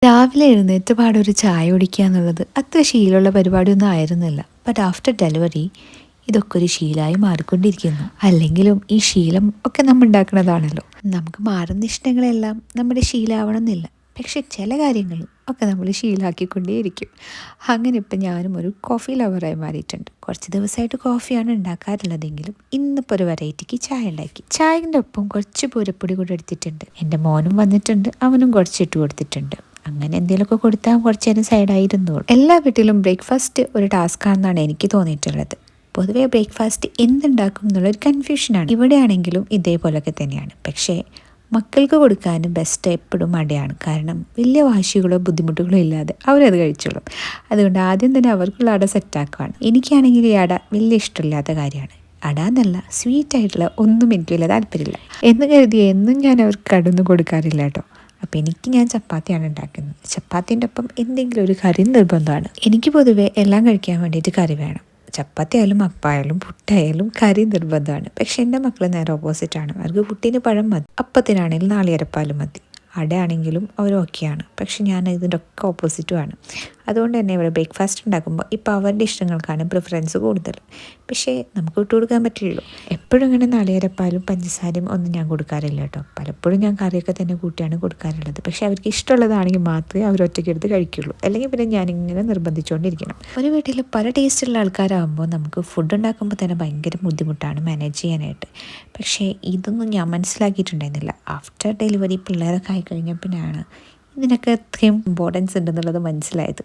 രാവിലെ എഴുന്നേറ്റ് പാടെ ഒരു ചായ കുടിക്കുക എന്നുള്ളത് അത്ര ശീലമുള്ള പരിപാടിയൊന്നും ആയിരുന്നില്ല. ബട്ട് ആഫ്റ്റർ ഡെലിവറി ഇതൊക്കെ ഒരു ശീലമായി മാറിക്കൊണ്ടിരിക്കുന്നു. അല്ലെങ്കിലും ഈ ശീലം ഒക്കെ നമ്മൾ ഉണ്ടാക്കുന്നതാണല്ലോ. നമുക്ക് മാറുന്ന ഇഷ്ടങ്ങളെല്ലാം നമ്മുടെ ശീലമാവണം എന്നില്ല. പക്ഷെ ചില കാര്യങ്ങൾ ഒക്കെ നമ്മൾ ശീലമാക്കിക്കൊണ്ടേയിരിക്കും. അങ്ങനെ ഇപ്പം ഞാനും ഒരു കോഫി ലവറായി മാറിയിട്ടുണ്ട്. കുറച്ച് ദിവസമായിട്ട് കോഫിയാണ് ഉണ്ടാക്കാറുള്ളതെങ്കിലും ഇന്നിപ്പോൾ ഒരു വെറൈറ്റിക്ക് ചായ ഉണ്ടാക്കി. ചായൻ്റെ ഒപ്പം കുറച്ച് പൂരപ്പൊടി കൂടെ എടുത്തിട്ടുണ്ട്. എൻ്റെ മോനും വന്നിട്ടുണ്ട്, അവനും കുറച്ച് ഇട്ട് കൊടുത്തിട്ടുണ്ട്. അങ്ങനെ എന്തെങ്കിലുമൊക്കെ കൊടുത്താൽ കുറച്ച് നേരം സൈഡായിരുന്നോളൂ. എല്ലാ വീട്ടിലും ബ്രേക്ക്ഫാസ്റ്റ് ഒരു ടാസ്ക് ആണെന്നാണ് എനിക്ക് തോന്നിയിട്ടുള്ളത്. പൊതുവേ ബ്രേക്ക്ഫാസ്റ്റ് എന്തുണ്ടാക്കും എന്നുള്ളൊരു കൺഫ്യൂഷനാണ്. ഇവിടെയാണെങ്കിലും ഇതേപോലൊക്കെ തന്നെയാണ്. പക്ഷേ മക്കൾക്ക് കൊടുക്കാനും ബെസ്റ്റ് എപ്പോഴും അടയാണ്. കാരണം വലിയ വാശികളോ ബുദ്ധിമുട്ടുകളോ ഇല്ലാതെ അവരത് കഴിച്ചോളും. അതുകൊണ്ട് ആദ്യം തന്നെ അവർക്കുള്ള അട സെറ്റാക്കുകയാണ്. എനിക്കാണെങ്കിൽ ഈ അട വലിയ ഇഷ്ടമില്ലാത്ത കാര്യമാണ്. അട എന്നല്ല, സ്വീറ്റായിട്ടുള്ള ഒന്നും എനിക്ക് വലിയ താല്പര്യമില്ല എന്ന് കരുതി എന്നും ഞാൻ അവർക്ക് കടന്നു കൊടുക്കാറില്ല കേട്ടോ. അപ്പോൾ ഞാൻ ചപ്പാത്തിയാണ് ഉണ്ടാക്കുന്നത്. ചപ്പാത്തിൻ്റെ ഒപ്പം എന്തെങ്കിലും ഒരു കറി നിർബന്ധമാണ്. എനിക്ക് പൊതുവേ എല്ലാം കഴിക്കാൻ വേണ്ടിയിട്ട് കറി വേണം. ചപ്പാത്തി ആയാലും അപ്പായാലും പുട്ടായാലും കറി നിർബന്ധമാണ്. പക്ഷെ എൻ്റെ മക്കൾ നേരെ ഓപ്പോസിറ്റാണ്. അവർക്ക് പുട്ടിന് പഴം മതി, അപ്പത്തിനാണെങ്കിലും നാളികേരപ്പാലും മതി. അട ആണെങ്കിലും അവർ ഓക്കെയാണ്. പക്ഷെ ഞാൻ ഇതിൻ്റെ ഒക്കെ ഓപ്പോസിറ്റുമാണ്. അതുകൊണ്ട് തന്നെ ഇവിടെ ബ്രേക്ക്ഫാസ്റ്റ് ഉണ്ടാക്കുമ്പോൾ ഇപ്പോൾ അവരുടെ ഇഷ്ടങ്ങൾക്കാണ് പ്രിഫറൻസ് കൂടുതൽ. പക്ഷേ നമുക്ക് വിട്ടു കൊടുക്കാൻ പറ്റില്ലല്ലോ. എപ്പോഴും ഇങ്ങനെ നാളികേരപ്പാലും പഞ്ചസാരയും ഒന്നും ഞാൻ കൊടുക്കാറില്ല കേട്ടോ. പലപ്പോഴും ഞാൻ കറിയൊക്കെ തന്നെ കൂട്ടിയാണ് കൊടുക്കാറുള്ളത്. പക്ഷേ അവർക്ക് ഇഷ്ടമുള്ളതാണെങ്കിൽ മാത്രമേ അവർ ഒറ്റയ്ക്ക് എടുത്ത് കഴിക്കുള്ളൂ. അല്ലെങ്കിൽ പിന്നെ ഞാനിങ്ങനെ നിർബന്ധിച്ചുകൊണ്ടിരിക്കണം. ഒരു വീട്ടിൽ പല ടേസ്റ്റുള്ള ആൾക്കാരാകുമ്പോൾ നമുക്ക് ഫുഡ് ഉണ്ടാക്കുമ്പോൾ തന്നെ ഭയങ്കര ബുദ്ധിമുട്ടാണ് മാനേജ് ചെയ്യാനായിട്ട്. പക്ഷേ ഇതൊന്നും ഞാൻ മനസ്സിലാക്കിയിട്ടുണ്ടായിരുന്നില്ല. ആഫ്റ്റർ ഡെലിവറി പിള്ളേരൊക്കെ ആയിക്കഴിഞ്ഞാൽ പിന്നെയാണ് ഇതിനൊക്കെ അത്രയും ഇമ്പോർട്ടൻസ് ഉണ്ടെന്നുള്ളത് മനസ്സിലായത്.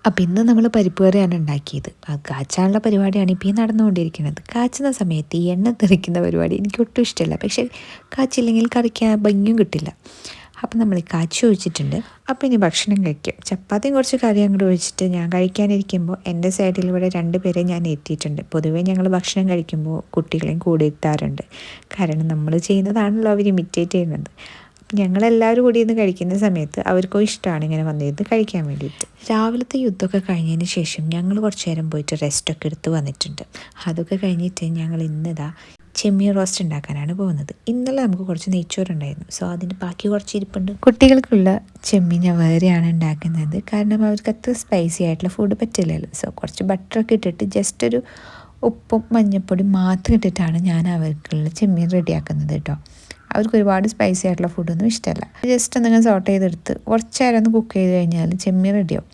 അപ്പം ഇന്ന് നമ്മൾ പരിപ്പ് കറിയാണ് ഉണ്ടാക്കിയത്. അത് കാച്ചാനുള്ള പരിപാടിയാണ് ഇപ്പോൾ ഈ നടന്നുകൊണ്ടിരിക്കുന്നത്. കാച്ചുന്ന സമയത്ത് ഈ എണ്ണ തെറിക്കുന്ന പരിപാടി എനിക്ക് ഒട്ടും ഇഷ്ടമല്ല. പക്ഷേ കാച്ചില്ലെങ്കിൽ കറിക്ക് ഭംഗിയും കിട്ടില്ല. അപ്പം നമ്മൾ കാച്ചി ഒഴിച്ചിട്ടുണ്ട്. അപ്പം ഇനി ഭക്ഷണം കഴിക്കും. ചപ്പാത്തിയും കുറച്ച് കറി അങ്ങോട്ട് ഒഴിച്ചിട്ട് ഞാൻ കഴിക്കാനിരിക്കുമ്പോൾ എൻ്റെ സൈഡിൽ ഇവിടെ 2 പേരെ ഞാൻ എത്തിയിട്ടുണ്ട്. പൊതുവേ ഞങ്ങൾ ഭക്ഷണം കഴിക്കുമ്പോൾ കുട്ടികളെയും കൂടെ എത്താറുണ്ട്. കാരണം നമ്മൾ ചെയ്യുന്നതാണല്ലോ അവർ ഇമിറ്റേറ്റ് ചെയ്യുന്നത്. ഞങ്ങളെല്ലാവരും കൂടി ഇന്ന് കഴിക്കുന്ന സമയത്ത് അവർക്കും ഇഷ്ടമാണ് ഇങ്ങനെ വന്നിരുന്ന് കഴിക്കാൻ വേണ്ടിയിട്ട്. രാവിലത്തെ യുദ്ധമൊക്കെ കഴിഞ്ഞതിന് ശേഷം ഞങ്ങൾ കുറച്ച് നേരം പോയിട്ട് റെസ്റ്റൊക്കെ എടുത്ത് വന്നിട്ടുണ്ട്. അതൊക്കെ കഴിഞ്ഞിട്ട് ഞങ്ങൾ ഇന്നിതാ ചെമ്മീൻ റോസ്റ്റ് ഉണ്ടാക്കാനാണ് പോകുന്നത്. ഇന്നലെ നമുക്ക് കുറച്ച് നെയ്ച്ചോറുണ്ടായിരുന്നു. സോ അതിന് ബാക്കി കുറച്ച് ഇരിപ്പുണ്ട്. കുട്ടികൾക്കുള്ള ചെമ്മീൻ ഞാൻ വേറെയാണ് ഉണ്ടാക്കുന്നത്. കാരണം അവർക്ക് അത്ര സ്പൈസി ആയിട്ടുള്ള ഫുഡ് പറ്റില്ലല്ലോ. സോ കുറച്ച് ബട്ടറൊക്കെ ഇട്ടിട്ട് ജസ്റ്റ് ഒരു ഉപ്പും മഞ്ഞൾപ്പൊടി മാത്രം ഇട്ടിട്ടാണ് ഞാൻ അവർക്കുള്ള ചെമ്മീൻ റെഡിയാക്കുന്നത് കേട്ടോ. അവർക്ക് ഒരുപാട് സ്പൈസി ആയിട്ടുള്ള ഫുഡൊന്നും ഇഷ്ടമല്ല. ജസ്റ്റ് എന്തെങ്കിലും സോട്ട് ചെയ്തെടുത്ത് കുറച്ച് നേരം ഒന്ന് കുക്ക് ചെയ്ത് കഴിഞ്ഞാൽ ചെമ്മീൻ റെഡിയാവും.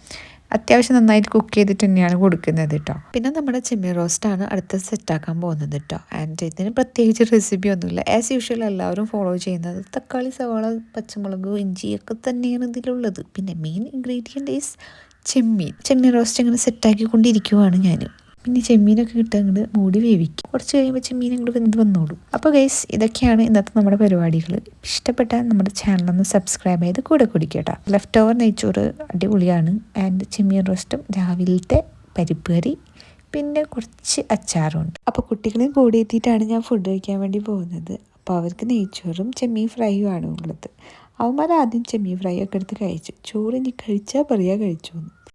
അത്യാവശ്യം നന്നായിട്ട് കുക്ക് ചെയ്തിട്ട് തന്നെയാണ് കൊടുക്കുന്നത് കേട്ടോ. പിന്നെ നമ്മുടെ ചെമ്മീൻ റോസ്റ്റാണ് അടുത്ത സെറ്റാക്കാൻ പോകുന്നത് കേട്ടോ. ആൻഡ് ഇതിന് പ്രത്യേകിച്ച് റെസിപ്പി ഒന്നുമില്ല. ആസ് യൂഷ്വൽ എല്ലാവരും ഫോളോ ചെയ്യുന്നത് തക്കാളി, സവാള, പച്ചമുളക്, ഇഞ്ചി ഒക്കെ തന്നെയാണ് ഇതിലുള്ളത്. പിന്നെ main ingredient is Chemmeen roast ഇങ്ങനെ സെറ്റാക്കിക്കൊണ്ടിരിക്കുവാണ് ഞാൻ. പിന്നെ ചെമ്മീനൊക്കെ കിട്ടുക അങ്ങോട്ട് മൂടി വേവിക്കും. കുറച്ച് കഴിയുമ്പോൾ ചെമ്മീൻ അങ്ങോട്ട് വെന്ത് വന്നോളൂ. അപ്പോൾ ഗൈസ്, ഇതൊക്കെയാണ് ഇന്നത്തെ നമ്മുടെ പരിപാടികൾ. ഇഷ്ടപ്പെട്ടാൽ നമ്മുടെ ചാനലൊന്ന് സബ്സ്ക്രൈബ് ചെയ്ത് കൂടെ കുടിക്കട്ടോ. ലെഫ്റ്റ് ഓവർ നെയ്ച്ചോറ് അടിപൊളിയാണ്. ആൻഡ് ചെമ്മീൻ റോസ്റ്റും രാവിലത്തെ പരിപ്പ് കറി പിന്നെ കുറച്ച് അച്ചാറുണ്ട്. അപ്പോൾ കുട്ടികളെയും കൂടെ എത്തിയിട്ടാണ് ഞാൻ ഫുഡ് കഴിക്കാൻ വേണ്ടി പോകുന്നത്. അപ്പോൾ അവർക്ക് നെയ്ച്ചോറും ചെമ്മീൻ ഫ്രൈയും ആണ് ഉള്ളത്. അവന്മാർ ആദ്യം ചെമ്മീൻ ഫ്രൈ ഒക്കെ എടുത്ത് കഴിച്ചു. ചോറ് ഇനി കഴിച്ചാൽ പറയാ കഴിച്ചു എന്ന്.